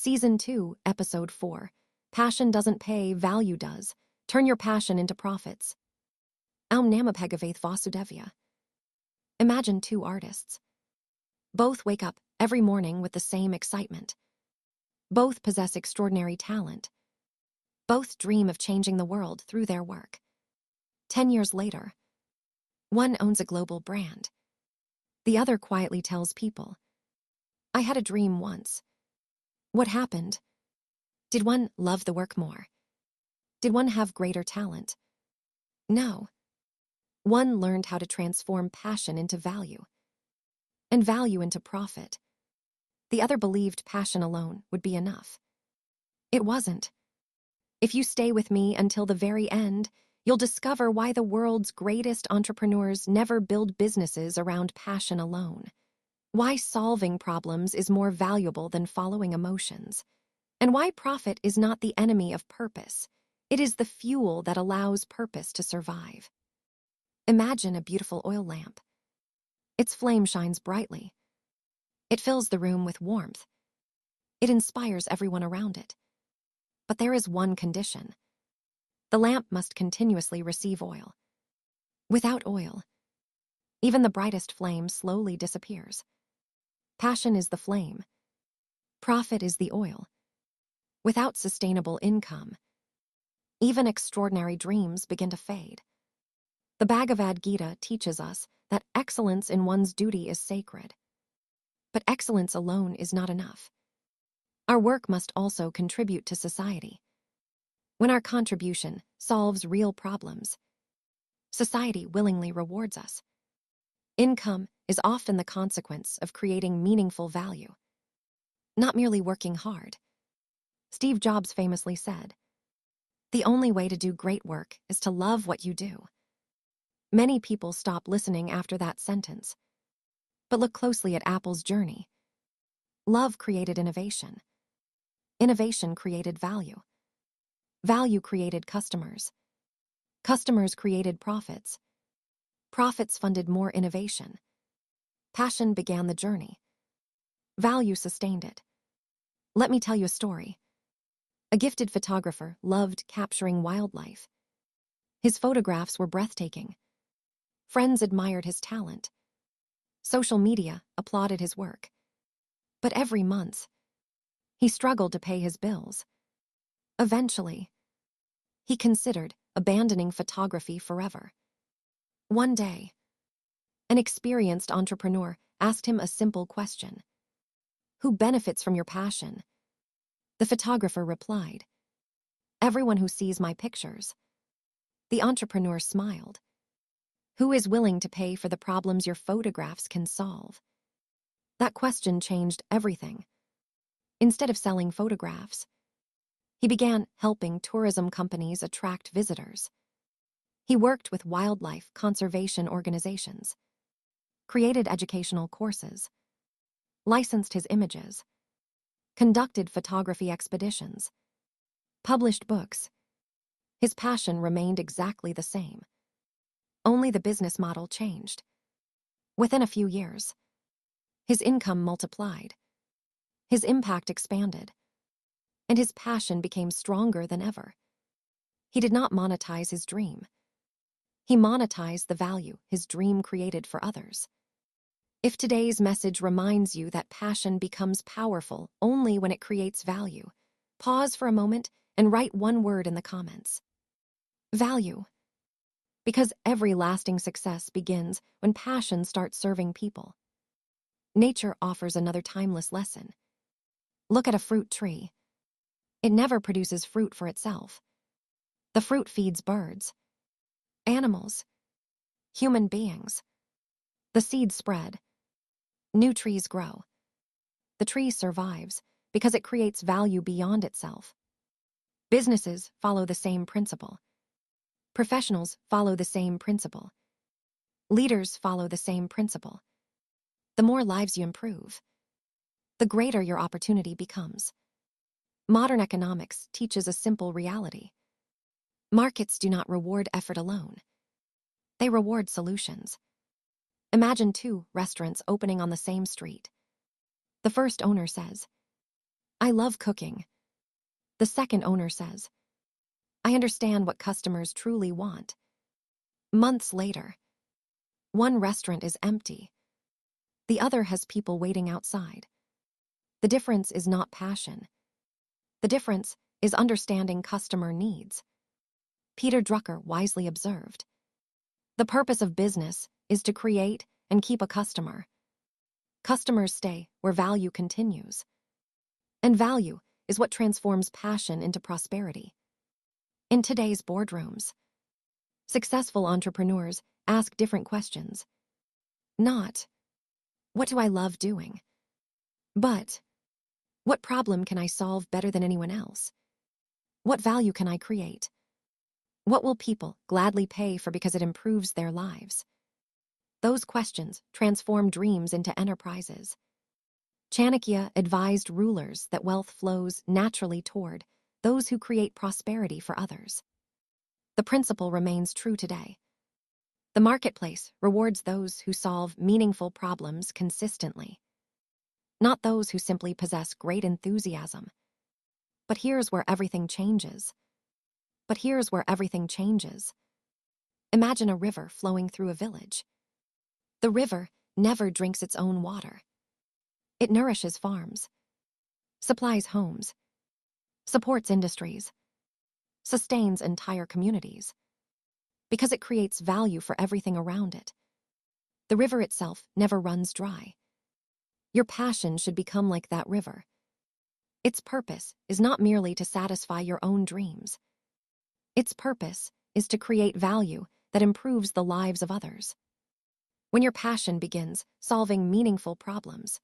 Season 2, Episode 4. Passion doesn't pay, value does. Turn your passion into profits. Aum Namapegavaith Vasudevya. Imagine two artists. Both wake up every morning with the same excitement. Both possess extraordinary talent. Both dream of changing the world through their work. 10 years later, one owns a global brand. The other quietly tells people, I had a dream once. What happened? Did one love the work more? Did one have greater talent? No. One learned how to transform passion into value, and value into profit. The other believed passion alone would be enough. It wasn't. If you stay with me until the very end, you'll discover why the world's greatest entrepreneurs never build businesses around passion alone. Why solving problems is more valuable than following emotions. And why profit is not the enemy of purpose. It is the fuel that allows purpose to survive. Imagine a beautiful oil lamp. Its flame shines brightly. It fills the room with warmth. It inspires everyone around it. But there is one condition. The lamp must continuously receive oil. Without oil, even the brightest flame slowly disappears. Passion is the flame. Profit is the oil. Without sustainable income, even extraordinary dreams begin to fade. The Bhagavad Gita teaches us that excellence in one's duty is sacred. But excellence alone is not enough. Our work must also contribute to society. When our contribution solves real problems, society willingly rewards us. Income is often the consequence of creating meaningful value, not merely working hard. Steve Jobs famously said, "The only way to do great work is to love what you do." Many people stop listening after that sentence. But look closely at Apple's journey. Love created innovation. Innovation created value. Value created customers. Customers created profits. Profits funded more innovation. Passion began the journey. Value sustained it. Let me tell you a story. A gifted photographer loved capturing wildlife. His photographs were breathtaking. Friends admired his talent. Social media applauded his work. But every month, he struggled to pay his bills. Eventually, he considered abandoning photography forever. One day, an experienced entrepreneur asked him a simple question. Who benefits from your passion? The photographer replied, Everyone who sees my pictures. The entrepreneur smiled. Who is willing to pay for the problems your photographs can solve? That question changed everything. Instead of selling photographs, he began helping tourism companies attract visitors. He worked with wildlife conservation organizations, created educational courses, licensed his images, conducted photography expeditions, published books. His passion remained exactly the same. Only the business model changed. Within a few years, his income multiplied. His impact expanded. And his passion became stronger than ever. He did not monetize his dream. He monetized the value his dream created for others. If today's message reminds you that passion becomes powerful only when it creates value, pause for a moment and write one word in the comments. Value. Because every lasting success begins when passion starts serving people. Nature offers another timeless lesson. Look at a fruit tree. It never produces fruit for itself. The fruit feeds birds, animals, human beings. The seeds spread. New trees grow. The tree survives because it creates value beyond itself. Businesses follow the same principle. Professionals follow the same principle. Leaders follow the same principle. The more lives you improve, the greater your opportunity becomes. Modern economics teaches a simple reality. Markets do not reward effort alone. They reward solutions. Imagine two restaurants opening on the same street. The first owner says, I love cooking. The second owner says, I understand what customers truly want. Months later, one restaurant is empty. The other has people waiting outside. The difference is not passion. The difference is understanding customer needs. Peter Drucker wisely observed, the purpose of business is to create and keep a customer. Customers stay where value continues. And value is what transforms passion into prosperity. In today's boardrooms, successful entrepreneurs ask different questions. Not, what do I love doing? But, what problem can I solve better than anyone else? What value can I create? What will people gladly pay for because it improves their lives? Those questions transform dreams into enterprises. Chanakya advised rulers that wealth flows naturally toward those who create prosperity for others. The principle remains true today. The marketplace rewards those who solve meaningful problems consistently, not those who simply possess great enthusiasm. But here's where everything changes. Imagine a river flowing through a village. The river never drinks its own water. It nourishes farms, supplies homes, supports industries, sustains entire communities, because it creates value for everything around it. The river itself never runs dry. Your passion should become like that river. Its purpose is not merely to satisfy your own dreams. Its purpose is to create value that improves the lives of others. When your passion begins solving meaningful problems,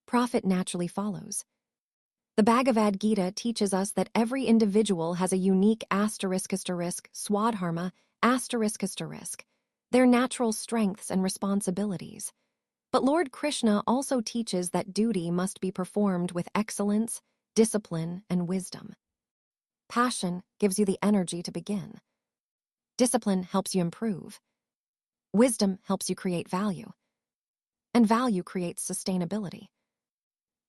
profit naturally follows. The Bhagavad Gita teaches us that every individual has a unique swadharma, their natural strengths and responsibilities. But Lord Krishna also teaches that duty must be performed with excellence, discipline, and wisdom. Passion gives you the energy to begin. Discipline helps you improve. Wisdom helps you create value. And value creates sustainability.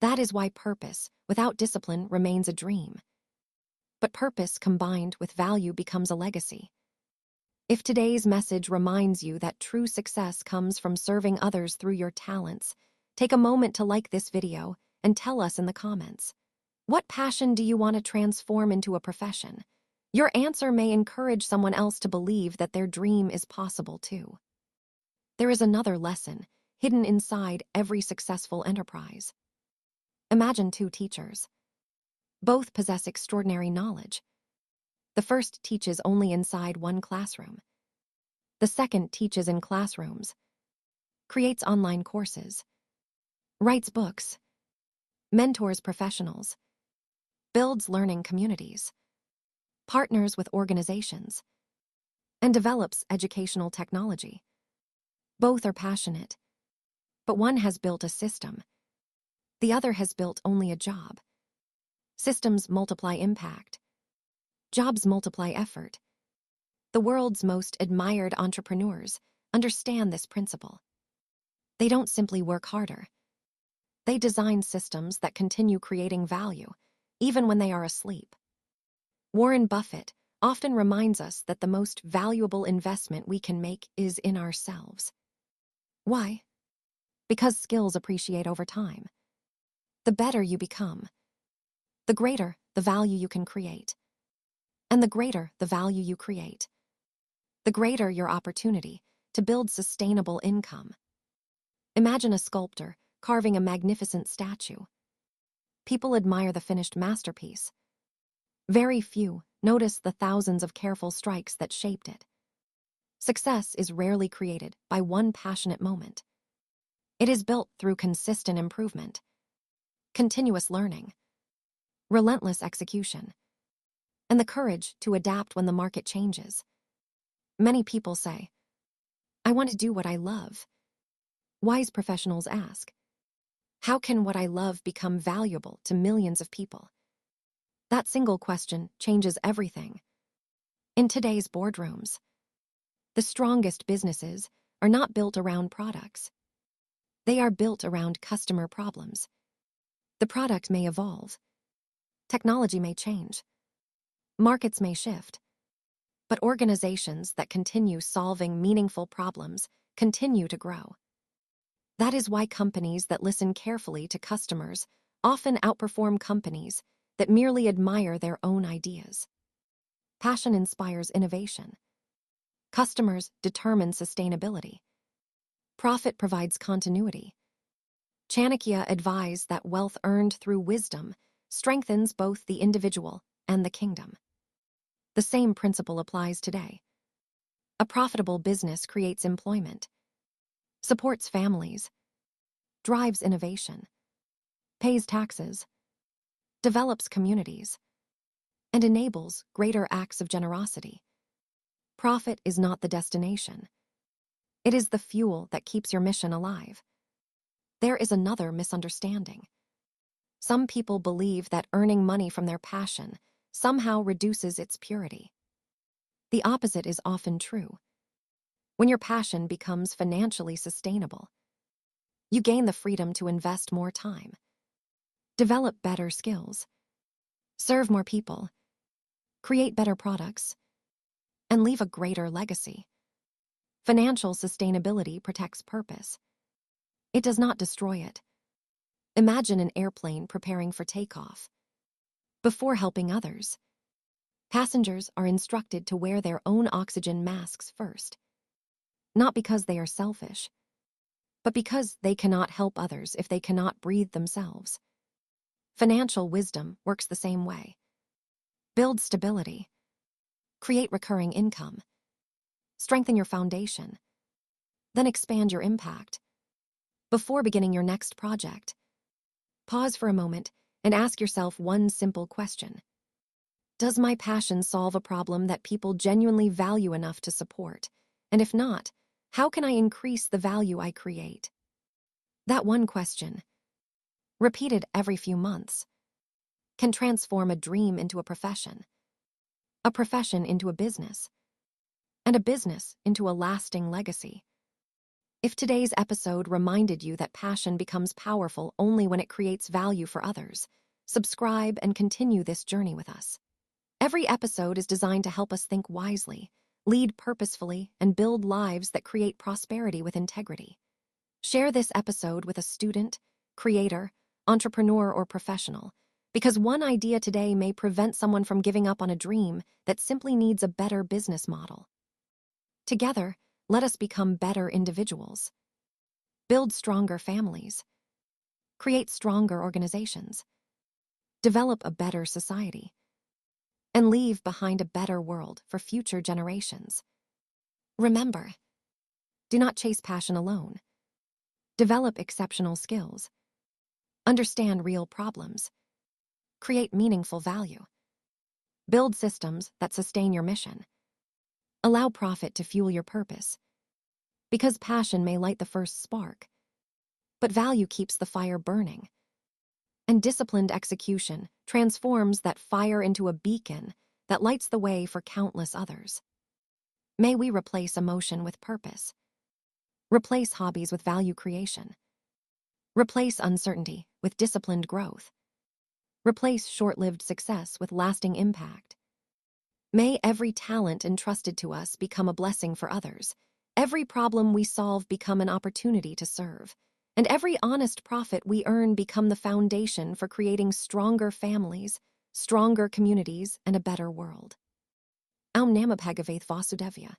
That is why purpose without discipline remains a dream. But purpose combined with value becomes a legacy. If today's message reminds you that true success comes from serving others through your talents, take a moment to like this video and tell us in the comments. What passion do you want to transform into a profession? Your answer may encourage someone else to believe that their dream is possible too. There is another lesson hidden inside every successful enterprise. Imagine two teachers. Both possess extraordinary knowledge. The first teaches only inside one classroom. The second teaches in classrooms, creates online courses, writes books, mentors professionals, builds learning communities, partners with organizations, and develops educational technology. Both are passionate, but one has built a system. The other has built only a job. Systems multiply impact. Jobs multiply effort. The world's most admired entrepreneurs understand this principle. They don't simply work harder. They design systems that continue creating value, even when they are asleep. Warren Buffett often reminds us that the most valuable investment we can make is in ourselves. Why? Because skills appreciate over time. The better you become, the greater the value you can create. And the greater the value you create, the greater your opportunity to build sustainable income. Imagine a sculptor carving a magnificent statue. People admire the finished masterpiece. Very few notice the thousands of careful strikes that shaped it. Success is rarely created by one passionate moment. It is built through consistent improvement, continuous learning, relentless execution, and the courage to adapt when the market changes. Many people say, I want to do what I love. Wise professionals ask, how can what I love become valuable to millions of people? That single question changes everything. In today's boardrooms, the strongest businesses are not built around products. They are built around customer problems. The product may evolve, technology may change, markets may shift, but organizations that continue solving meaningful problems continue to grow. That is why companies that listen carefully to customers often outperform companies that merely admire their own ideas. Passion inspires innovation. Customers determine sustainability. Profit provides continuity. Chanakya advised that wealth earned through wisdom strengthens both the individual and the kingdom. The same principle applies today. A profitable business creates employment, supports families, drives innovation, pays taxes, develops communities, and enables greater acts of generosity. Profit is not the destination. It is the fuel that keeps your mission alive. There is another misunderstanding. Some people believe that earning money from their passion somehow reduces its purity. The opposite is often true. When your passion becomes financially sustainable, you gain the freedom to invest more time, develop better skills, serve more people, create better products, and leave a greater legacy. Financial sustainability protects purpose. It does not destroy it. Imagine an airplane preparing for takeoff. Before helping others, passengers are instructed to wear their own oxygen masks first, not because they are selfish, but because they cannot help others if they cannot breathe themselves. Financial wisdom works the same way. Build stability, create recurring income, strengthen your foundation, then expand your impact. Before beginning your next project, pause for a moment and ask yourself one simple question. Does my passion solve a problem that people genuinely value enough to support? And if not, how can I increase the value I create? That one question, repeated every few months, can transform a dream into a profession into a business, and a business into a lasting legacy. If today's episode reminded you that passion becomes powerful only when it creates value for others, subscribe and continue this journey with us. Every episode is designed to help us think wisely, lead purposefully, and build lives that create prosperity with integrity. Share this episode with a student, creator, entrepreneur, or professional, because one idea today may prevent someone from giving up on a dream that simply needs a better business model. Together, let us become better individuals, build stronger families, create stronger organizations, develop a better society, and leave behind a better world for future generations. Remember, do not chase passion alone. Develop exceptional skills, understand real problems, create meaningful value, build systems that sustain your mission. Allow profit to fuel your purpose, because passion may light the first spark, but value keeps the fire burning. And disciplined execution transforms that fire into a beacon that lights the way for countless others. May we replace emotion with purpose, replace hobbies with value creation, replace uncertainty with disciplined growth, replace short-lived success with lasting impact. May every talent entrusted to us become a blessing for others, every problem we solve become an opportunity to serve, and every honest profit we earn become the foundation for creating stronger families, stronger communities, and a better world. Aum Namah Bhagavath Vasudevaya.